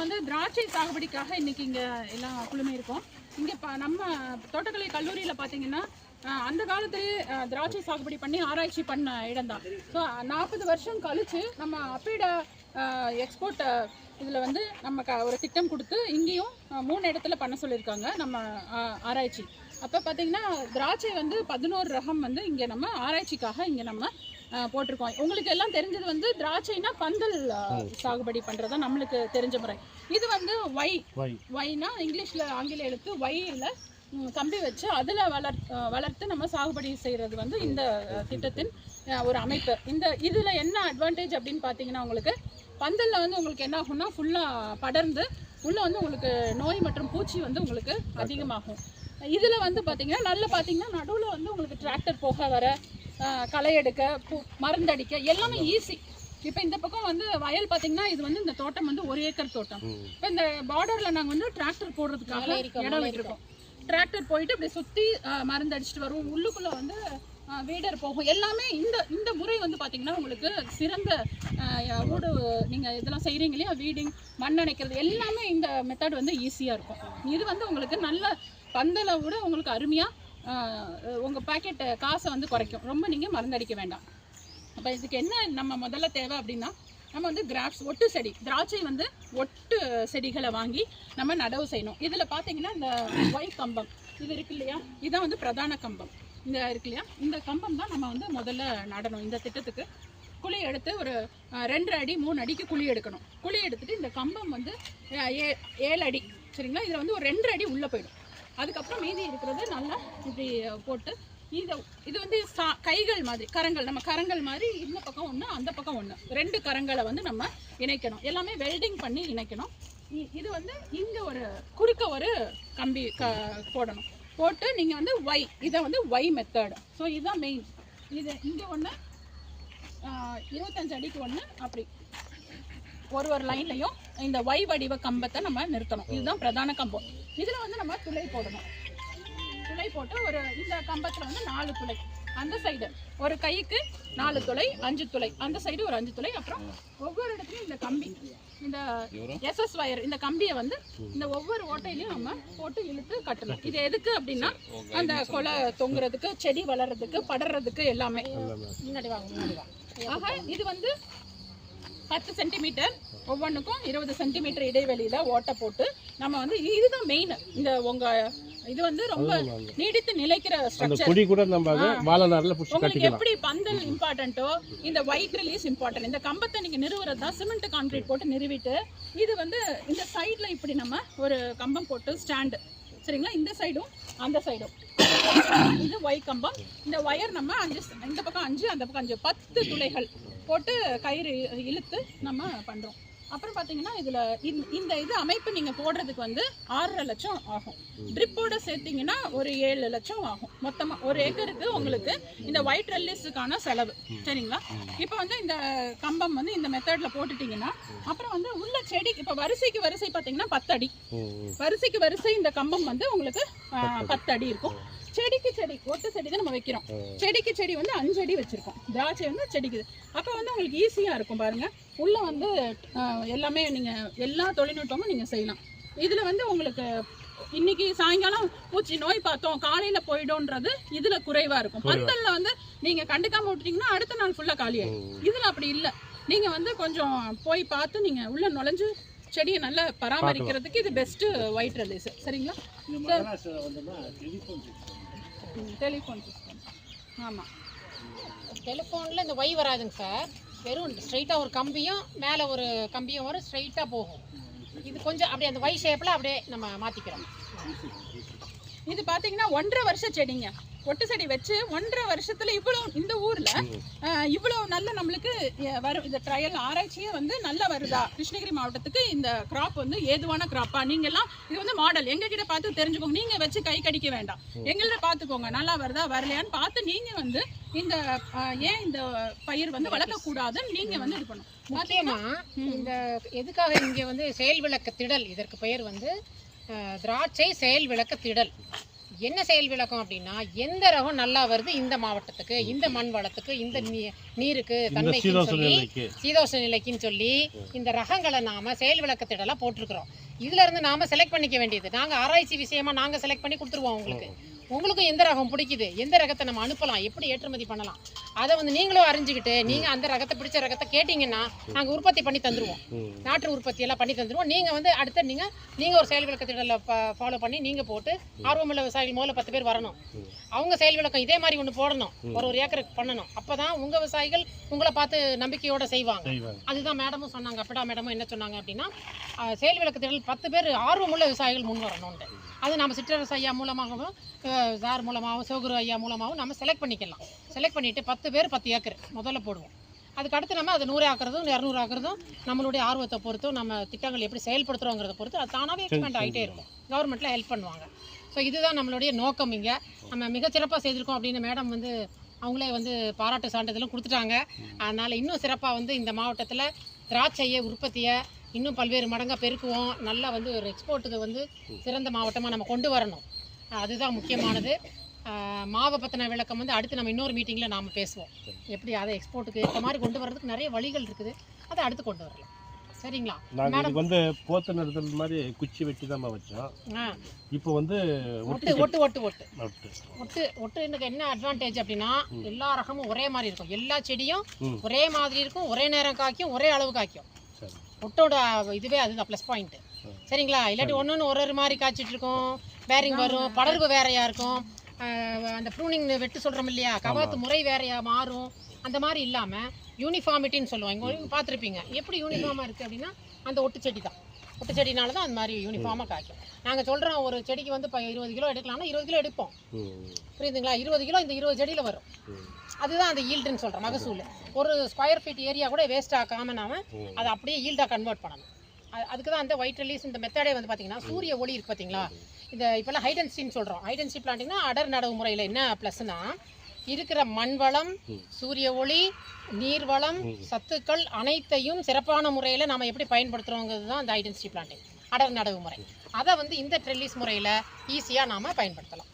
வந்து திராட்சை சாகுபடிக்காக இன்னைக்கு இங்கே எல்லாம் குழுமை இருக்கோம். இங்கே நம்ம தோட்டக்கலை கல்லூரியில் பார்த்தீங்கன்னா அந்த காலத்திலே திராட்சை சாகுபடி பண்ணி ஆராய்ச்சி பண்ண இடம் தான். ஸோ 40 வருஷம் கழித்து நம்ம அப்பீட எக்ஸ்போர்ட் இதில் வந்து நம்ம ஒரு திட்டம் கொடுத்து இங்கேயும் 3 இடத்துல பண்ண சொல்லியிருக்காங்க நம்ம ஆராய்ச்சி. அப்போ பார்த்தீங்கன்னா திராட்சை வந்து 11 ரகம் வந்து இங்கே நம்ம ஆராய்ச்சிக்காக இங்கே நம்ம போட்டிருக்கோம். உங்களுக்கு எல்லாம் தெரிஞ்சது வந்து திராட்சைனா பந்தல் சாகுபடி பண்ணுறது தான் நம்மளுக்கு தெரிஞ்ச முறை. இது வந்து வைனா இங்கிலீஷில் ஆங்கில எழுத்து வையில் கம்பி வச்சு அதில் வளர்த்து நம்ம சாகுபடி செய்கிறது வந்து இந்த திட்டத்தின் ஒரு அமைப்பு. இதில் என்ன அட்வான்டேஜ் அப்படின்னு பார்த்தீங்கன்னா, உங்களுக்கு பந்தலில் வந்து உங்களுக்கு என்ன ஆகும்னா ஃபுல்லாக படர்ந்து உள்ளே வந்து உங்களுக்கு நோய் மற்றும் பூச்சி வந்து உங்களுக்கு அதிகமாகும். இதில் வந்து பார்த்தீங்கன்னா நடுவில் வந்து உங்களுக்கு டிராக்டர் போக வர களை எடுக்க மருந்தடிக்க எல்லாமே ஈஸி. இப்போ இந்த பக்கம் வந்து வயல் பார்த்தீங்கன்னா இது வந்து இந்த தோட்டம் வந்து 1 ஏக்கர் தோட்டம். இப்போ இந்த பார்டரில் நாங்கள் வந்து டிராக்டர் போடுறதுக்காக இடம் விட்டுருக்கோம். டிராக்டர் போயிட்டு இப்படி சுற்றி மருந்து அடிச்சுட்டு வருவோம். உள்ளுக்குள்ளே வந்து வீடர் போகும். எல்லாமே இந்த முறை வந்து பார்த்தீங்கன்னா உங்களுக்கு சிறந்த ஊடு நீங்கள் இதெல்லாம் செய்கிறீங்க இல்லையா, வீடிங் மண் அணைக்கிறது எல்லாமே இந்த மெத்தட் வந்து ஈஸியாக இருக்கும். இது வந்து உங்களுக்கு நல்ல பந்தலை விட உங்களுக்கு அருமையாக உங்கள் பாக்கெட் காசை வந்து குறைக்கும். ரொம்ப நீங்கள் மருந்தடிக்க வேண்டாம். அப்போ இதுக்கு என்ன நம்ம முதல்ல தேவை அப்படின்னா, நம்ம வந்து கிராஃப்ட்ஸ் ஒட்டு செடி திராட்சை வந்து ஒட்டு செடிகளை வாங்கி நம்ம நடவு செய்யணும். இதில் பார்த்தீங்கன்னா இந்த கம்பம் இது இருக்கு இல்லையா, இதுதான் வந்து பிரதான கம்பம். இந்த இருக்கு இல்லையா, இந்த கம்பம் தான் நம்ம வந்து முதல்ல நடணும். இந்த திட்டத்துக்கு குழி எடுத்து ஒரு 2 அடி 3 அடிக்கு குழி எடுக்கணும். குழி எடுத்துட்டு இந்த கம்பம் வந்து 7 அடி சரிங்களா, இதில் வந்து ஒரு 2 அடி உள்ளே போயிடும். அதுக்கப்புறம் மீதி இருக்கிறது நல்லா இப்படி போட்டு இது வந்து கைகள் மாதிரி கரங்கள், நம்ம கரங்கள் மாதிரி இந்த பக்கம் ஒன்று அந்த பக்கம் ஒன்று 2 கரங்களை வந்து நம்ம இணைக்கணும். எல்லாமே வெல்டிங் பண்ணி இணைக்கணும். இது வந்து இங்கே ஒரு குறுக்க ஒரு கம்பி போடணும். போட்டு நீங்கள் வந்து இதை வந்து மெத்தட். ஸோ இதுதான் மெயின். இது இங்கே ஒன்று 25 அடிக்கு ஒன்று அப்படி ஒரு லைன்லையும் இந்த வடிவ கம்பத்தை நம்ம நிறுத்தணும். இதுதான் பிரதான கம்பம். இதில் வந்து நம்ம துளை போடணும். துளை போட்டு ஒரு இந்த கம்பத்தில் வந்து 4 துளை, அந்த சைடு ஒரு கைக்கு 4 துளை 5 துளை, அந்த சைடு ஒரு 5 துளை. அப்புறம் ஒவ்வொரு இடத்துலையும் இந்த கம்பி, இந்த எஸ்எஸ் வயர், இந்த கம்பியை வந்து இந்த ஒவ்வொரு ஓட்டையிலையும் நம்ம போட்டு இழுத்து கட்டணும். இது எதுக்கு அப்படின்னா அந்த கொலை தொங்குறதுக்கு, செடி வளர்றதுக்கு, படறதுக்கு எல்லாமே. முன்னாடி வாங்க. ஆக இது வந்து 10 சென்டிமீட்டர் ஒவ்வொன்றுக்கும் 20 சென்டிமீட்டர் இடைவெளியில் ஓட்டை போட்டு நம்ம வந்து இதுதான் மெயின். இந்த இது வந்து ரொம்ப நீடித்து நிலைக்கிற ஸ்ட்ரக்சர். உங்களுக்கு எப்படி பந்தல் இம்பார்ட்டன்ட்டோ இந்த ஒயிட் ரிலீஸ் இம்பார்ட்டன்ட். இந்த கம்பத்தை நீங்கள் நிறுவுறது தான் சிமெண்ட் கான்கிரீட் போட்டு நிறுவிட்டு இது வந்து இந்த சைடில் இப்படி நம்ம ஒரு கம்பம் போட்டு ஸ்டாண்டு சரிங்களா, இந்த சைடும் அந்த சைடும் இது கம்பம். இந்த ஒயர் நம்ம 5, இந்த பக்கம் 5 அந்த பக்கம் 5 10 துளைகள் போட்டு கயிறு இழுத்து நம்ம பண்ணுறோம். அப்புறம் பார்த்தீங்கன்னா இதில் இந்த இது அமைப்பு நீங்கள் போடுறதுக்கு வந்து 6.5 லட்சம் ஆகும். ட்ரிப்போட சேர்த்திங்கன்னா ஒரு 7 லட்சம் ஆகும். மொத்தமாக 1 ஏக்கருக்கு உங்களுக்கு இந்த ஒயிட் ரெல்லிஸுக்கான செலவு சரிங்களா. இப்போ வந்து இந்த கம்பம் வந்து இந்த மெத்தடில் போட்டுட்டிங்கன்னா அப்புறம் வந்து உள்ள செடி இப்போ வரிசைக்கு வரிசை பார்த்தீங்கன்னா 10 அடி, வரிசைக்கு வரிசை இந்த கம்பம் வந்து உங்களுக்கு 10 அடி இருக்கும். செடிக்கு செடி ஒட்டு செடி தான் நம்ம வைக்கிறோம். செடிக்கு செடி வந்து 5 அடி வச்சிருக்கோம். திராட்சை வந்து செடிக்குது. அப்போ வந்து உங்களுக்கு ஈஸியாக இருக்கும் பாருங்க. உள்ள வந்து எல்லாமே நீங்கள் எல்லா தொழில்நுட்பமும் நீங்கள் செய்யலாம். இதில் வந்து உங்களுக்கு இன்னைக்கு சாயங்காலம் பூச்சி நோய் பார்த்தோம் காலையில் போயிடும்ன்றது இதில் குறைவாக இருக்கும். பந்தலில் வந்து நீங்கள் கண்டுக்காம விட்டுட்டீங்கன்னா அடுத்த நாள் ஃபுல்லாக காலியாகும். இதில் அப்படி இல்லை. நீங்கள் வந்து கொஞ்சம் போய் பார்த்து நீங்கள் உள்ள நுழைஞ்சு செடியை நல்லா பராமரிக்கிறதுக்கு இது பெஸ்ட்டு ஒயிட் ரெல்லிஸ் சரிங்களா. Telephone system. ஆமாம், டெலிஃபோனில் இந்த வராதுங்க சார். வெறும் ஸ்ட்ரைட்டாக ஒரு கம்பியும் மேலே ஒரு கம்பியும் வரும், ஸ்ட்ரைட்டாக போகும். இது கொஞ்சம் அப்படியே அந்த ஷேப்பில் அப்படியே நம்ம மாற்றிக்கிறோம். இது பார்த்தீங்கன்னா 1.5 வருஷ செடிங்க. ஒட்டு செடி வச்சு 1.5 வருஷத்துல இவ்வளோ இந்த ஊர்ல இவ்வளோ நல்ல நம்மளுக்கு வரும். இந்த ட்ரையல் ஆராய்ச்சியே வந்து நல்லா வருதா கிருஷ்ணகிரி மாவட்டத்துக்கு இந்த கிராப் வந்து ஏதுவான கிராப்பா. நீங்க எல்லாம் இது வந்து மாடல் எங்ககிட்ட பார்த்து தெரிஞ்சுக்கோங்க. நீங்க வச்சு கை கடிக்க வேண்டாம், எங்கள்ட்ட பார்த்துக்கோங்க நல்லா வருதா வரலையான்னு பார்த்து நீங்க வந்து இந்த ஏன் இந்த பயிர் வந்து வளர்க்கக்கூடாதுன்னு நீங்க வந்து இது பண்ணணும். முக்கியமா இந்த எதுக்காக இங்கே வந்து செயல் விளக்க திடல், இதற்கு பெயர் வந்து திராட்சை செயல் விளக்க திடல். என்ன செயல் விளக்கம் அப்படின்னா எந்த ரகம் நல்லா வருது இந்த மாவட்டத்துக்கு, இந்த மண் வளத்துக்கு, இந்த நீருக்கு தன்மைக்கு சொல்லி சீதோஷ நிலைக்குன்னு சொல்லி இந்த ரகங்களை நாம செயல் விளக்கத்திடலாம் போட்டிருக்கிறோம். இதுல இருந்து நாம செலக்ட் பண்ணிக்க வேண்டியது. நாங்க ஆராய்ச்சி விஷயமா நாங்க செலக்ட் பண்ணி கொடுத்துருவோம் உங்களுக்கு. உங்களுக்கும் எந்த ரகம் பிடிக்குது, எந்த ரகத்தை நம்ம அனுப்பலாம், எப்படி ஏற்றுமதி பண்ணலாம், அதை வந்து நீங்களும் அறிஞ்சுக்கிட்டு நீங்க அந்த ரகத்தை பிடிச்ச ரகத்தை கேட்டீங்கன்னா நாங்க உற்பத்தி பண்ணி தந்துருவோம். நாட்டு உற்பத்தி எல்லாம் பண்ணி தந்துருவோம். நீங்க வந்து அடுத்த நீங்க ஒரு செயல் விளக்கத்திடல ஃபாலோ பண்ணி நீங்க போட்டு ஆர்வமுள்ள விவசாயிகள் முதல்ல 10 பேர் வரணும். அவங்க செயல் விளக்கம் இதே மாதிரி ஒன்று போடணும், ஒரு ஏக்கருக்கு பண்ணணும். அப்பதான் உங்க விவசாயிகள் உங்களை பார்த்து நம்பிக்கையோட செய்வாங்க. அதுதான் மேடமும் சொன்னாங்க. அப்படா மேடமும் என்ன சொன்னாங்க அப்படின்னா செயல் விளக்கத்திடல் 10 பேர் ஆர்வமுள்ள விவசாயிகள் முன் வரணும்னு. அது நம்ம சிற்றரசு ஐயா மூலமாகவும் சார் மூலமாகவும் சிவகுரு ஐயா மூலமாகவும் நம்ம செலக்ட் பண்ணிக்கலாம். செலக்ட் பண்ணிவிட்டு 10 பேர் 10 ஏக்கர் முதல்ல போடுவோம். அதுக்கு அடுத்து நம்ம அதை 100 ஆக்குறதும் 200 ஆக்குறதும் நம்மளுடைய ஆர்வத்தை பொறுத்தும் நம்ம திட்டங்கள் எப்படி செயல்படுத்துகிறோங்கிறத பொறுத்து அது தானாகவே எக்ஸ்பேண்ட் ஆகிட்டே இருக்கும். கவர்மெண்ட்டில் ஹெல்ப் பண்ணுவாங்க. ஸோ இதுதான் நம்மளுடைய நோக்கம். இங்கே நம்ம மிகச்சிறப்பாக செய்திருக்கோம் அப்படின்னு மேடம் வந்து அவங்களே வந்து பாராட்டு சான்றிதழும் கொடுத்துட்டாங்க. அதனால் இன்னும் சிறப்பாக வந்து இந்த மாவட்டத்தில் திராட்சையை உற்பத்தியை இன்னும் பல்வேறு மடங்காக பெருக்குவோம். நல்லா வந்து ஒரு எக்ஸ்போர்ட்டுக்கு வந்து சிறந்த மாவட்டமாக நம்ம கொண்டு வரணும். அதுதான் முக்கியமானது. மாவை பற்றின விளக்கம் வந்து அடுத்து நம்ம இன்னொரு மீட்டிங்கில் நாம் பேசுவோம். எப்படி அதை எக்ஸ்போர்ட்டுக்கு ஏற்ற மாதிரி கொண்டு வரதுக்கு நிறைய வழிகள் இருக்குது. அதை அடுத்து கொண்டு வரலாம். சரிங்களா? நாங்கள் வந்து போத்த நிறுத்தல் மாதிரி குச்சி வெட்டி தான் வச்சோம். இப்போ வந்து ஒட்டு ஒட்டு ஒட்டு ஒட்டு ஒட்டு ஒட்டு எனக்கு என்ன அட்வான்டேஜ் அப்படின்னா எல்லா ரகமும் ஒரே மாதிரி இருக்கும். எல்லா செடியும் ஒரே மாதிரி இருக்கும், ஒரே நேரம் காய்க்கும், ஒரே அளவு காய்க்கும். ஒட்டோட இதுவே அதுதான் ப்ளஸ் பாயிண்ட். சரிங்களா? இல்லாட்டி ஒன்று ஒரு மாதிரி காய்ச்சிட்டு இருக்கும், பேரிங் வரும், படர்வு வேறையா இருக்கும், அந்த ப்ரூனிங் வெட்டு சொல்கிறோம் இல்லையா, கவாத்து முறை வேறையா மாறும். அந்த மாதிரி இல்லாமல் யூனிஃபார்மிட்டின்னு சொல்லுவோம். இங்கே பார்த்துருப்பீங்க எப்படி யூனிஃபார்மாக இருக்குது அப்படின்னா அந்த ஒட்டு செடி தான். ஒட்டு செடினால தான் அந்த மாதிரி யூனிஃபார்மாக காய்க்கும். நாங்கள் சொல்கிறோம் ஒரு செடிக்கு வந்து இப்போ 20 கிலோ எடுக்கலாம்னா 20 கிலோ எடுப்போம். புரியுதுங்களா? 20 கிலோ இந்த 20 செடியில் வரும். அதுதான் அந்த ஈல்டுன்னு சொல்கிறோம், மகசூல். ஒரு ஸ்கொயர் ஃபீட் ஏரியா கூட வேஸ்ட் ஆக்காமல் நாம அதை அப்படியே ஈல்டாக கன்வெர்ட் பண்ணணும். அதுக்கு தான் அந்த ஒயிட் ரிலீஸ் இந்த மெத்தடே வந்து பார்த்தீங்கன்னா சூரிய ஒளி இருக்குது பார்த்தீங்களா. இந்த இப்போல்லாம் ஹைடென்சிட்டின்னு சொல்கிறோம். ஹைடென்சிட்டி பிளான்டிங்னா அடர் நடவு முறையில் என்ன ப்ளஸ்னா இருக்கிற மண் வளம், சூரிய ஒளி, நீர் வளம், சத்துக்கள் அனைத்தையும் சிறப்பான முறையில் நாம் எப்படி பயன்படுத்துகிறோங்கிறது தான் அந்த ஹைடென்சிட்டி பிளான்டிங் அடர் நடவு முறை. அதை வந்து இந்த ட்ரெல்லிஸ் முறையில் ஈஸியாக நாம் பயன்படுத்தலாம்.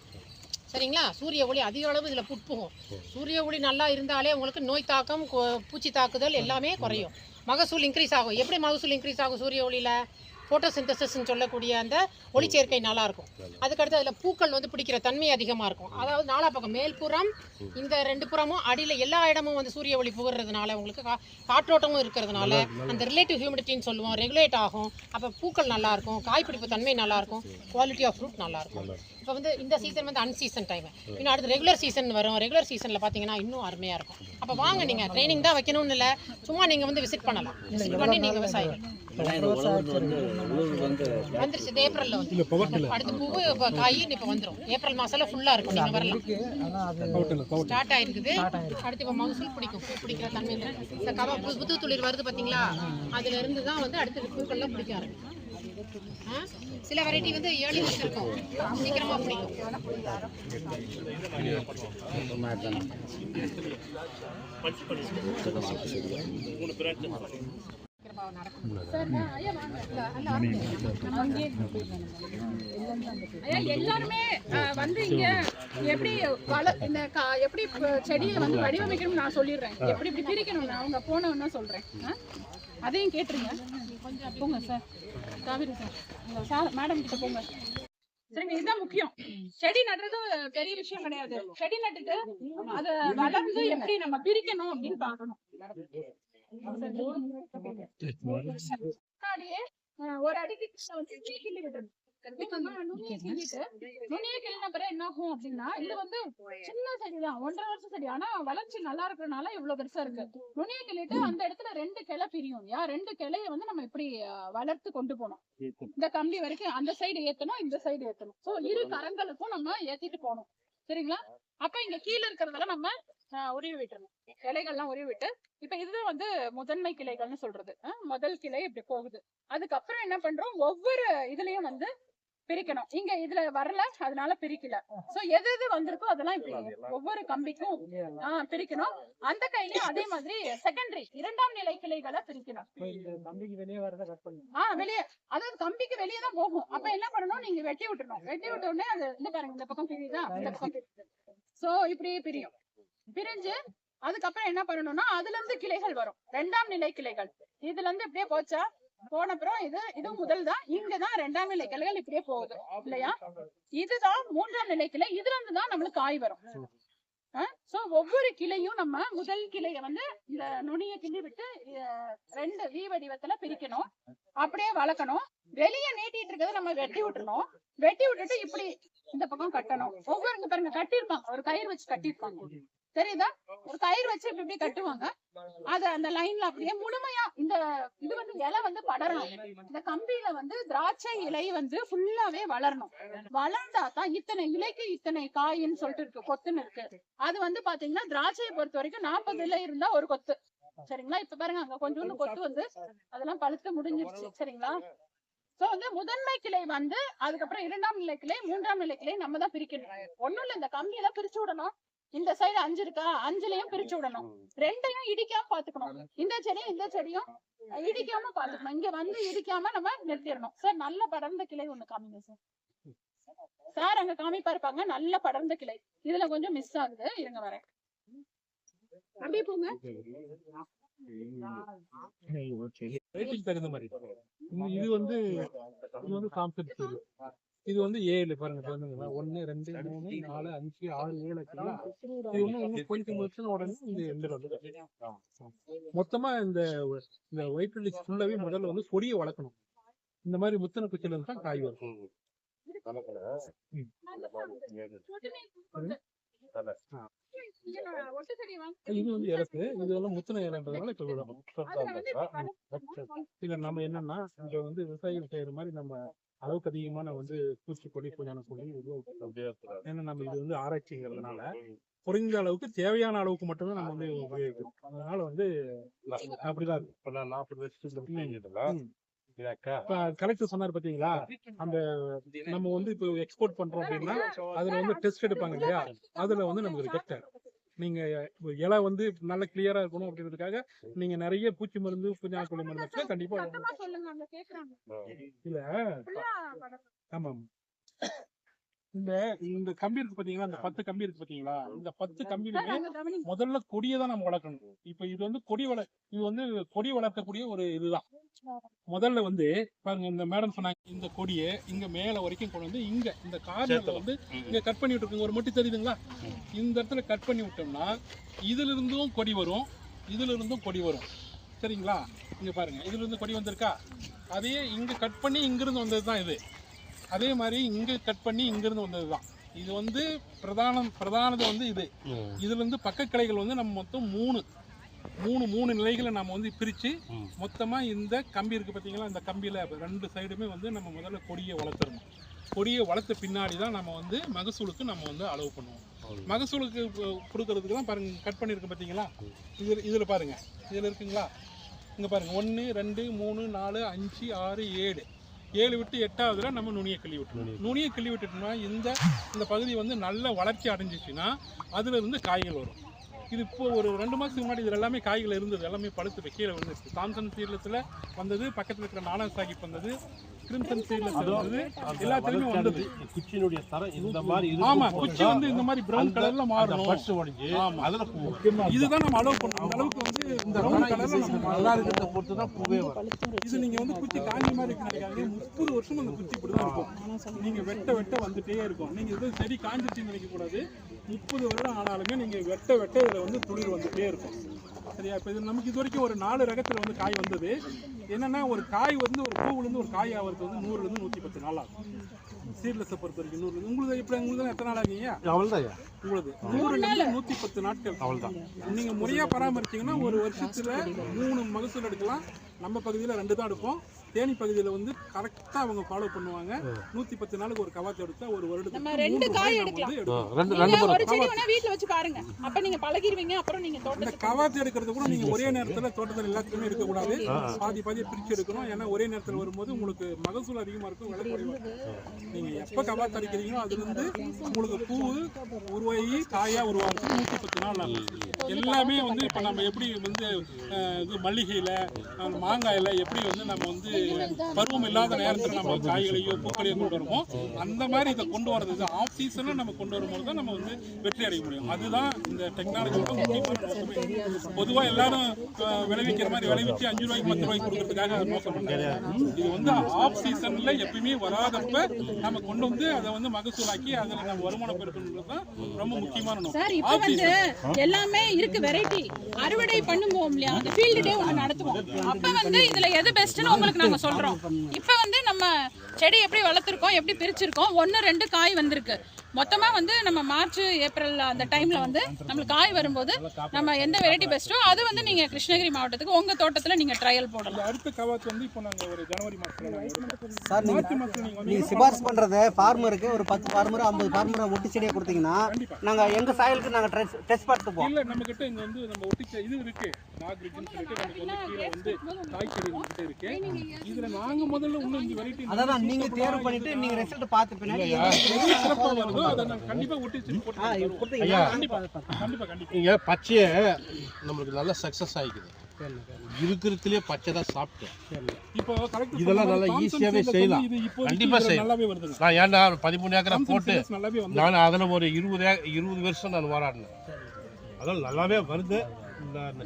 சரிங்களா? சூரிய ஒளி அதிக அளவு இதில் புட்புகும். சூரிய ஒளி நல்லா இருந்தாலே உங்களுக்கு நோய் தாக்கம், பூச்சி தாக்குதல் எல்லாமே குறையும். மகசூல் இன்க்ரீஸ் ஆகும். எப்படி மகசூல் இன்க்ரீஸ் ஆகும் சூரிய ஒளியில்? ஃபோட்டோசிந்தசிஸ்ன்னு சொல்லக்கூடிய அந்த ஒளிச்சேர்க்கை நல்லாயிருக்கும். அதுக்கடுத்து அதில் பூக்கள் வந்து பிடிக்கிற தன்மை அதிகமாக இருக்கும். அதாவது நாலா பக்கம் மேல்புறம் இந்த 2 புறமும் அடியில் எல்லா இடமும் வந்து சூரிய ஒளி புகிறதுனால உங்களுக்கு காற்றோட்டமும் இருக்கிறதுனால அந்த ரிலேட்டிவ் ஹியூமிடிட்டின்னு சொல்லுவோம் ரெகுலேட் ஆகும். அப்போ பூக்கள் நல்லாயிருக்கும், காய்பிடிப்பு தன்மை நல்லாயிருக்கும், குவாலிட்டி ஆஃப் ஃப்ரூட் நல்லாயிருக்கும். இப்போ வந்து இந்த சீசன் வந்து அன்சீசன் டைம். இன்னும் அடுத்து ரெகுலர் சீசன் வரும். ரெகுலர் சீசனில் பார்த்தீங்கன்னா இன்னும் அருமையாக இருக்கும். அப்போ வாங்க, நீங்கள் ட்ரைனிங் தான் வைக்கணும்னு இல்லை, சும்மா நீங்கள் வந்து விசிட் பண்ணலாம். விசிட் பண்ணி நீங்கள் விவசாயிகள் வந்துருச்சு. இது ஏப்ரலில் வந்து அடுத்து பூவு இப்போ காய் இப்போ வந்துடும். ஏப்ரல் மாதம்ல ஃபுல்லாக இருக்கும். நீங்கள் வரலாம். ஸ்டார்ட் ஆகிருக்குது. அடுத்து இப்போ மகசூல் பிடிக்கும். பூ பிடிக்கிற தன்மை இந்த புது துளிர் வருது பார்த்தீங்களா, அதுல இருந்து தான் வந்து அடுத்து பூக்கள்லாம் பிடிக்க ஆரம்பிக்கும். சில வெரைட்டி வந்து ஏர்லி வச்சிருக்கோம், சீக்கிரமா பிடிக்கும். எல்லாருமே வந்து இங்க எப்படி எப்படி செடியை வந்து வடிவமைக்கணும்னு நான் சொல்லிடுறேன். எப்படி இப்படி பிரிக்கணும்னு அவங்க போனோம்னா சொல்றேன். அதையும் கேட்டுருங்க. கொஞ்சம் போங்க சார், காவிரி சார், மேடம் கிட்ட போங்க. சரிங்க, இதுதான் முக்கியம். செடி நடுறது பெரிய விஷயம் கிடையாது. செடி நட்டுட்டு அதை வளர்ந்து எப்படி நம்ம பிரிக்கணும் அப்படின்னு பாக்கணும். ஒரு அடிக்கு கிள்ளி விட்டுருணும். நுனிய கிள்ளின பிறகு என்ன ஆகும் அப்படின்னா, இது வந்து சின்ன செடிதான், 1.5 வருஷம் செடி. ஆனா வளர்ச்சி நல்லா இருக்கிறதுனால இவ்வளவு பெருசா இருக்கு. நுனிய கிள்ளிட்டு அந்த இடத்துல 2 கிளை பிரியும். 2 கிளைய வந்து நம்ம இப்படி வளர்த்து கொண்டு போனோம். இந்த கம்பி வரைக்கும் அந்த சைடு ஏத்தணும், இந்த சைடு ஏத்தணும். சோ 2 கரங்களுக்கும் நம்ம ஏத்திட்டு போனோம். சரிங்களா? அப்ப இங்க கீழே இருக்கிறதெல்லாம் நம்ம உருவி விட்டுறணும். கிளைகள்லாம் உருவி விட்டு, இப்ப இதுதான் வந்து முதன்மை கிளைகள்னு சொல்றது. முதல் கிளை இப்படி போகுது. அதுக்கப்புறம் என்ன பண்றோம், ஒவ்வொரு இதுலயும் வந்து பிரிக்கணும். இங்க இதுல வரல, அதனால பிரிக்கல. சோ எது எது வந்திருக்கோ அதெல்லாம் இப்படி ஒவ்வொரு கம்பிக்கும் பிரிக்கணும். அந்த கையிலயும் அதே மாதிரி செகண்டரி 2ஆம் நிலை கிளைகளை பிரிக்கணும். கம்பிக்கு வெளியே வரத கட் பண்ணணும். வெளியே, அதாவது கம்பிக்கு வெளியே தான் போகும். அப்ப என்ன பண்ணணும், நீங்க வெட்டி விட்டுறணும். வெட்டி விட்ட உடனே அது இந்த பாருங்க, இந்த பக்கம் பிரியுதா, இந்த பக்கம் பிரியுது. சோ இப்படி பிரியும். பிரிஞ்சு அதுக்கப்புறம் என்ன பண்ணணும்னா அதுல இருந்து கிளைகள் வரும், 2ஆம் நிலை கிளைகள். இதுல இருந்து இப்படியே போச்சா, போன அப்புறம் இது முதல் தான், இங்கதான் 2ஆம் நிலை கிளைகள் இப்படியே போகுது இல்லையா. இதுதான் 3ஆம் நிலை கிளை. இதுல இருந்து தான் நம்மளுக்கு காய் வரும். சோ ஒவ்வொரு கிளையும் நம்ம முதல் கிளைய வந்து இந்த நுனியை கிள்ளி விட்டு 2 வி வடிவத்துல பிரிக்கணும். அப்படியே வளர்க்கணும். வெளியே நீட்டிட்டு இருக்கிறத நம்ம வெட்டி விட்டுறணும். வெட்டி விட்டுட்டு இப்படி இந்த பக்கம் கட்டணும். ஒவ்வொரு பாருங்க கட்டிருப்பாங்க, ஒரு கயிறு வச்சு கட்டிருப்பாங்க, தெரியுதா, ஒரு கயிறு வச்சு இப்படி கட்டுவாங்க. அத அந்த லைன்ல அப்படியே முழுமையா இந்த இது வந்து இலை வந்து படரணும். இந்த கம்பியில வந்து திராட்சை இலை வந்து ஃபுல்லாவே வளரணும். வளர்ந்தா தான் இத்தனை இலைக்கு இத்தனை காயின்னு சொல்லிட்டு இருக்கு, கொத்துன்னு இருக்கு. அது வந்து பாத்தீங்கன்னா திராட்சையை பொறுத்த வரைக்கும் 40 இலை இருந்தா ஒரு கொத்து. சரிங்களா. இப்ப பாருங்க அங்க கொஞ்சோண்டு கொத்து வந்து அதெல்லாம் பழுத்து முடிஞ்சிருச்சு. சரிங்களா. சோ வந்து முதன்மை கிளை வந்து அதுக்கப்புறம் 2ஆம் நிலை கிளை, 3ஆம் நிலை கிளை நம்ம தான் பிரிக்கணும். ஒண்ணும் இல்ல, இந்த கம்பியெல்லாம் பிரிச்சு விடணும். இந்த சைடு 5 இருக்கா, 5லயும் பிரிச்சு விடணும். 2யும் இடிக்காம பாத்துக்கணும். இந்த செடியும் இடிக்காம பாத்துக்கணும். இங்க வந்து இடிக்காம நம்ம நிறுத்திடணும். சார் நல்ல படர்ந்த கிளை ஒண்ணு காமிங்க சார். சார் அங்க காமிப்பாருப்பாங்க நல்ல படர்ந்த கிளை. இதுல கொஞ்சம் மிஸ் ஆகுது, இருங்க வரேன். அப்படியே போங்க. தகுந்த மாதிரி இது வந்து காம்பெக்ட். இது வந்து 7 பாருங்க, 1 2 3 4 5 6 7 இது ஒண்ணு கொஞ்சம் உடனே இது எந்திரம். மொத்தமா இந்த ஒயிட் லிஸ்ட் ஃபுல்லாவே முதல்ல வந்து கொடியை வளர்க்கணும். இந்த மாதிரி முத்தன குச்சியில இருந்து தான் காய் வரும். இது வந்து இலக்கு, இது வந்து முத்தன இலன்றதுனால இப்ப விடணும். இதுல நம்ம என்னன்னா இங்க வந்து விவசாயிகள் செய்யற மாதிரி நம்ம அளவுக்கு அதிகமான வந்து பூச்சிக்கொடி பூஞ்சான கொடி ஏன்னா நம்ம இது வந்து ஆராய்ச்சிங்கிறதுனால குறைந்த அளவுக்கு தேவையான அளவுக்கு மட்டும்தான் நம்ம வந்து உபயோகிக்கிறோம். அதனால வந்து அப்படிதான் இப்ப நான் 40 வருஷத்துல இப்ப கலெக்டர் சொன்னாரு பாத்தீங்களா, அந்த நம்ம வந்து இப்போ எக்ஸ்போர்ட் பண்றோம் அப்படின்னா அதுல வந்து டெஸ்ட் எடுப்பாங்க இல்லையா, அதுல வந்து நமக்கு ரிஜெக்ட் ஆகும். நீங்க இலை வந்து நல்ல கிளியரா இருக்கணும் அப்படின்றதுக்காக நீங்க நிறைய பூச்சி மருந்து பூஞ்சாக்கொல்லி மருந்து கண்டிப்பா இல்ல. ஆமா, இந்த கம்பி இருக்கு பாத்தீங்களா, இந்த 10 கம்பி இருக்கு பாத்தீங்களா, இந்த 10 கம்பிலுமே முதல்ல கொடியை தான் நம்ம வளர்க்கணும். இப்ப இது வந்து இது வந்து கொடி வளர்க்கக்கூடிய ஒரு இதுதான். முதல்ல வந்து பாருங்க, இந்த மேடம் சொன்னாங்க இந்த கொடியை இங்க மேல வரைக்கும் கொண்டு வந்து இங்க இந்த கார்னர்ல வந்து இங்க கட் பண்ணி விட்டுருக்கோங்க. ஒரு மட்டும் தெரியுதுங்களா, இந்த இடத்துல கட் பண்ணி விட்டோம்னா இதுல இருந்தும் கொடி வரும், இதுல இருந்தும் கொடி வரும். சரிங்களா. இங்க பாருங்க, இதுல இருந்து கொடி வந்திருக்கா, அதையே இங்க கட் பண்ணி இங்கிருந்து வந்ததுதான் இது. அதே மாதிரி இங்க கட் பண்ணி இங்கிருந்து வந்ததுதான் இது. வந்து பிரதானது வந்து இது. இதுல இருந்து பக்க கிளைகள் வந்து நம்ம மொத்தம் மூணு நிலைகளை நம்ம வந்து பிரிச்சு மொத்தமா இந்த கம்பி இருக்கு பாத்தீங்களா, இந்த கம்பியில 2 சைடுமே வந்து நம்ம முதல்ல கொடியை வளர்த்துறணும். கொடியை வளர்த்த பின்னாடி தான் நம்ம வந்து மகசூலுக்கு நம்ம வந்து அளவு பண்ணுவோம். மகசூலுக்கு கொடுக்கறதுக்கு தான் பாருங்க கட் பண்ணிருக்கு பாத்தீங்களா, இதுல பாருங்க, இதுல இருக்குங்களா, இங்க பாருங்க 1 2 3 4 5 6 7 விட்டு 8ஆவதுல நம்ம நுனியை கிள்ளி விட்டுருணும். நுனியை கிள்ளி விட்டுட்டோம்னா இந்த பகுதி வந்து நல்ல வளர்ச்சி அடைஞ்சிச்சுன்னா அதுல இருந்து காய்கள் வரும். இது இப்போ ஒரு 2 மாசத்துக்கு முன்னாடி இது எல்லாமே காய்கள் இருந்தது, எல்லாமே பழுத்து கீழே வந்துருச்சு. தாம்சன் சீட்லஸ்ல வந்தது, பக்கத்துல இருக்கிற நானா சாஹிப் வந்தது, கிரிம்சன் சீட்லஸ் வந்தது, எல்லாத்துலயுமே வந்தது. குச்சியினுடைய தரம் இந்த மாதிரி இருக்கு. ஆமா, குச்சி வந்து இந்த மாதிரி பிரவுன் கலர்ல மாறணும். பட்ஸ் உடைஞ்சு அதுல பூ. இதுதான் நம்ம அளவு பண்ணணும். அந்த அளவுக்கு வந்து இந்த பிரவுன் கலர்ல நம்ம நல்லா இருக்கிறத பொறுத்து தான் பூவே வரும். இது நீங்க வந்து குச்சி காஞ்சி மாதிரி நினைக்காதீங்க, 30 வருஷம் அந்த குச்சி இப்படிதான் இருக்கும். நீங்க வெட்ட வந்துட்டே இருக்கும். நீங்க இது செடி காஞ்சிச்சுன்னு நினைக்க கூடாது. 30 வருடம் ஆனாலுமே நீங்க வெட்ட இதுல வந்து துளிர் வந்துட்டே இருக்கும். சரியா. இப்போ இது நமக்கு இது வரைக்கும் ஒரு 4 ரகத்துல வந்து காய் வந்தது. என்னன்னா ஒரு காய் வந்து ஒரு பூவுல இருந்து ஒரு காய் ஆகிறது வந்து 100ல இருந்து 110 நாள் ஆகும். சீட்லெஸ் பொறுத்த வரைக்கும் 100 உங்களுக்கு எப்படி உங்களுக்கு எத்தனை நாள் ஆகுங்க? அவ்வளவுதான் உங்களுக்கு 100ல இருந்து 110 நாட்கள். அவ்வளவுதான். நீங்க முறையா பராமரிச்சீங்கன்னா ஒரு வருஷத்துல 3 மகசூல் எடுக்கலாம். நம்ம பகுதியில 2 தான் எடுப்போம். தேனி பகுதியில வந்து கரெக்டா அவங்க ஃபாலோ பண்ணுவாங்க. 110 நாளுக்கு ஒரு கவாத்து எடுத்தா ஒரு வருடத்துக்கு நம்ம 2 காய் எடுக்கலாம். நீங்க ஒரு செடி வேணா வீட்ல வச்சு பாருங்க. அப்ப நீங்க பழகிடுவீங்க. அப்புறம் நீங்க இந்த தோட்டத்துக்கு கவாத்து எடுக்கிறது கூட நீங்க ஒரே நேரத்துல தோட்டத்துல எல்லாத்துக்குமே எடுக்க கூடாது. பாதி பாதியை பிரிச்சு எடுக்கணும். ஏன்னா ஒரே நேரத்துல வரும்போது உங்களுக்கு மகசூல் அதிகமா இருக்கும், விலை குறைவா இருக்கும். நீங்க எப்ப கவாத்து அடிக்கிறீங்களோ அதுல இருந்து உங்களுக்கு பூ உருவாகி காயா உருவாகும் 110 நாள் ஆகும். எல்லாமே வந்து இப்ப நம்ம எப்படி வந்து இது மல்லிகையில மாங்காயில எப்படி வந்து நம்ம வந்து பருவம் இல்லாத நேரத்துல நம்ம காய்களையோ பூக்களையோ கொண்டு வருவோம், அந்த மாதிரி இதை கொண்டு வரது ஆஃப் சீசன்ல நம்ம கொண்டு வரும்போது தான் நம்ம வந்து வெற்றி அடைய முடியும். அதுதான் இந்த டெக்னாலஜியோட முக்கியமான நோக்கமே. பொதுவா எல்லாரும் விளைவிக்கிற மாதிரி விளைவிச்சு 5 ரூபாய்க்கு 10 ரூபாய்க்கு கொடுக்கறதுக்காக நோக்கம் கிடையாது. இது வந்து ஆஃப் சீசன்ல எப்பயுமே வராதப்ப நம்ம கொண்டு வந்து அதை வந்து மகசூலாக்கி அதுல நம்ம வருமானம் பெருக்கணுன்றது தான் ரொம்ப முக்கியமான நோக்கம். சார் இப்ப வந்து எல்லாமே இருக்கு வெரைட்டி. அறுவடை பண்ணுவோம் இல்லையா, அந்த ஃபீல்ட் டே ஒன்று நடத்துவோம். அப்ப வந்து இதுல எது பெஸ்ட்னு உங்களுக்கு நாங்க சொல்றோம். இப்ப வந்து நம்ம செடி எப்படி வளர்த்துருக்கோம், எப்படி பிரிச்சிருக்கோம், 1-2 காய் வந்திருக்கு. மொத்தமா வந்து நம்ம மார்ச் ஏப்ரல் அந்த டைம்ல வந்து நம்மளுக்கு காய் வரும்போது நம்ம எந்த வெரைட்டி பெஸ்ட்டோ அது வந்து நீங்க கிருஷ்ணகிரி மாவட்டத்துக்கு உங்க தோட்டத்துல நீங்க ட்ரையல் போடலாம். அடுத்த கவாத்து வந்து இப்போ நாங்க ஒரு ஜனவரி மாசத்துல சார் நீங்க சிபாரிசு பண்றது ஃபார்மருக்கு ஒரு 10 ஃபார்மர் 50 ஃபார்மரை ஒட்டு செடியை கொடுத்தீங்கன்னா நாங்க எங்க சாயலுக்கு நாங்க டெஸ்ட் பார்த்துப்போம். இல்ல நம்ம கிட்ட இங்க வந்து நம்ம ஒட்டிச்ச இது இருக்கு, நாக்ரிட்னு சொல்லிட்டு நமக்கு வந்து கீழே வந்து காய் செடி நம்ம கிட்ட இருக்கு. இதுல நாங்க முதல்ல இன்னும் இந்த வெரைட்டி அதான் நீங்க தேர்வு பண்ணிட்டு நீங்க ரிசல்ட் பார்த்து பின்னாடி எது சிறப்பா வருதோ அதை நாங்க கண்டிப்பா ஒட்டிச்சு போட்டு கண்டிப்பா கண்டிப்பா கண்டிப்பா இங்கே பச்சையை நம்மளுக்கு நல்லா சக்ஸஸ் ஆகிக்குது. இருக்கிறதுலே பச்சை தான் சாப்பிட்டேன். இப்போ கரெக்ட் இதெல்லாம் நல்லா ஈஸியாகவே செய்யலாம், கண்டிப்பாக செய்யலாம். நல்லாவே வருது. நான் ஏன்டா 13 ஏக்கரா போட்டு நல்லாவே வந்து நான் அதில் ஒரு 20 வருஷம் நான் போராடினேன். அதெல்லாம் நல்லாவே வருது,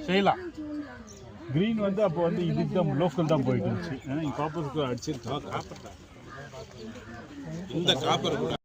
செய்யலாம். கிரீன் வந்து அப்போ வந்து இதுதான் லோக்கல் தான் போயிட்டு இருந்துச்சு. காப்பருக்கு அடிச்சிருக்கோம். இந்த காப்பர் கூட